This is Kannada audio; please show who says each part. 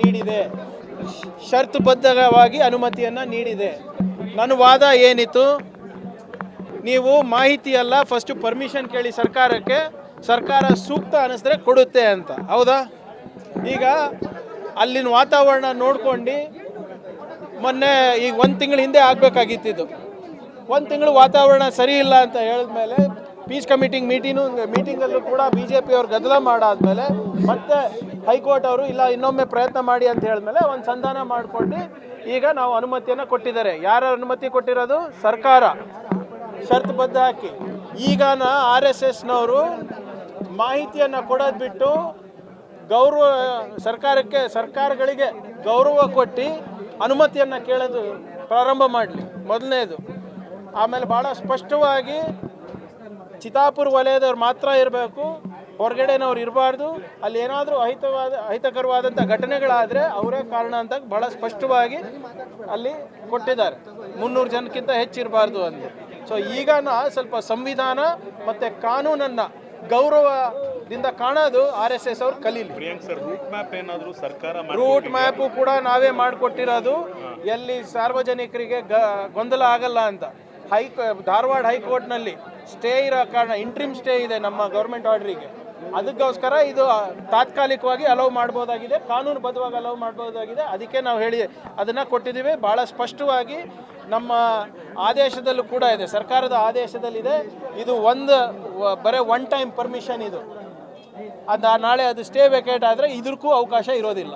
Speaker 1: ನೀಡಿದೆ, ಷರತ್ತುಬದ್ಧವಾಗಿ ಅನುಮತಿಯನ್ನು ನೀಡಿದೆ. ನನ್ನ ವಾದ ಏನಿತ್ತು, ನೀವು ಮಾಹಿತಿ ಅಲ್ಲ ಫಸ್ಟ್ ಪರ್ಮಿಷನ್ ಕೇಳಿ ಸರ್ಕಾರಕ್ಕೆ, ಸರ್ಕಾರ ಸೂಕ್ತ ಅನ್ನಿಸಿದ್ರೆ ಕೊಡುತ್ತೆ ಅಂತ. ಹೌದಾ? ಈಗ ಅಲ್ಲಿನ ವಾತಾವರಣ ನೋಡ್ಕೊಂಡು ಮೊನ್ನೆ ಈಗ 1 ತಿಂಗಳ ಹಿಂದೆ ಆಗಬೇಕಾಗಿತ್ತು. 1 ತಿಂಗಳು ವಾತಾವರಣ ಸರಿ ಇಲ್ಲ ಅಂತ ಹೇಳಿದ್ಮೇಲೆ ಪೀಸ್ ಕಮಿಟಿ ಮೀಟಿಂಗಲ್ಲೂ ಕೂಡ BJP ಅವರು ಗದ್ದಲ ಮಾಡಾದ್ಮೇಲೆ ಮತ್ತೆ ಹೈಕೋರ್ಟ್ ಅವರು ಇಲ್ಲ ಇನ್ನೊಮ್ಮೆ ಪ್ರಯತ್ನ ಮಾಡಿ ಅಂತ ಹೇಳಿದ್ಮೇಲೆ ಒಂದು ಸಂಧಾನ ಮಾಡ್ಕೊಂಡು ಈಗ ನಾವು ಅನುಮತಿಯನ್ನು ಕೊಟ್ಟಿದ್ದಾರೆ. ಯಾರ ಅನುಮತಿ ಕೊಟ್ಟಿರೋದು? ಸರ್ಕಾರ ಷರತ್ತುಬದ್ಧ ಹಾಕಿ. ಈಗ RSSನವರು ಮಾಹಿತಿಯನ್ನು ಕೊಡೋದು ಬಿಟ್ಟು ಗೌರವ ಸರ್ಕಾರಗಳಿಗೆ ಗೌರವ ಕೊಟ್ಟು ಅನುಮತಿಯನ್ನು ಕೇಳೋದು ಪ್ರಾರಂಭ ಮಾಡಲಿ ಮೊದಲನೇದು. ಆಮೇಲೆ ಭಾಳ ಸ್ಪಷ್ಟವಾಗಿ ಚಿತ್ತಾಪುರ ವಲಯದವ್ರು ಮಾತ್ರ ಇರಬೇಕು, ಹೊರಗಡೆನವ್ರು ಇರಬಾರ್ದು. ಅಲ್ಲಿ ಏನಾದರೂ ಅಹಿತಕರವಾದಂಥ ಘಟನೆಗಳಾದರೆ ಅವರೇ ಕಾರಣ ಅಂತ ಭಾಳ ಸ್ಪಷ್ಟವಾಗಿ ಅಲ್ಲಿ ಕೊಟ್ಟಿದ್ದಾರೆ. 300 ಜನಕ್ಕಿಂತ ಹೆಚ್ಚಿರಬಾರ್ದು ಅಂತ. ಸೊ ಈಗ ಸ್ವಲ್ಪ ಸಂವಿಧಾನ ಮತ್ತು ಕಾನೂನನ್ನು ಗೌರವದಿಂದ ಕಾಣೋದು RSS ಅವ್ರು ಕಲೀಲಿ. ರೂಟ್ ಮ್ಯಾಪು ಕೂಡ ನಾವೇ ಮಾಡಿಕೊಟ್ಟಿರೋದು, ಎಲ್ಲಿ ಸಾರ್ವಜನಿಕರಿಗೆ ಗೊಂದಲ ಆಗಲ್ಲ ಅಂತ. ಧಾರವಾಡ ಹೈಕೋರ್ಟ್ನಲ್ಲಿ ಸ್ಟೇ ಇರೋ ಕಾರಣ, ಇಂಟ್ರಿಮ್ ಸ್ಟೇ ಇದೆ ನಮ್ಮ ಗೌರ್ಮೆಂಟ್ ಆರ್ಡ್ರಿಗೆ, ಅದಕ್ಕೋಸ್ಕರ ಇದು ತಾತ್ಕಾಲಿಕವಾಗಿ ಅಲೌ ಮಾಡ್ಬೋದಾಗಿದೆ, ಕಾನೂನುಬದ್ಧವಾಗಿ ಅಲೌ ಮಾಡ್ಬೋದಾಗಿದೆ. ಅದಕ್ಕೆ ನಾವು ಅದನ್ನು ಕೊಟ್ಟಿದ್ದೀವಿ. ಭಾಳ ಸ್ಪಷ್ಟವಾಗಿ ನಮ್ಮ ಆದೇಶದಲ್ಲೂ ಕೂಡ ಇದೆ, ಸರ್ಕಾರದ ಆದೇಶದಲ್ಲಿದೆ. ಇದು ಬರೀ ಒನ್ ಟೈಮ್ ಪರ್ಮಿಷನ್ ಇದು. ನಾಳೆ ಅದು ಸ್ಟೇ ವೇಕೇಟ್ ಆದರೆ ಇದಕ್ಕೂ ಅವಕಾಶ ಇರೋದಿಲ್ಲ.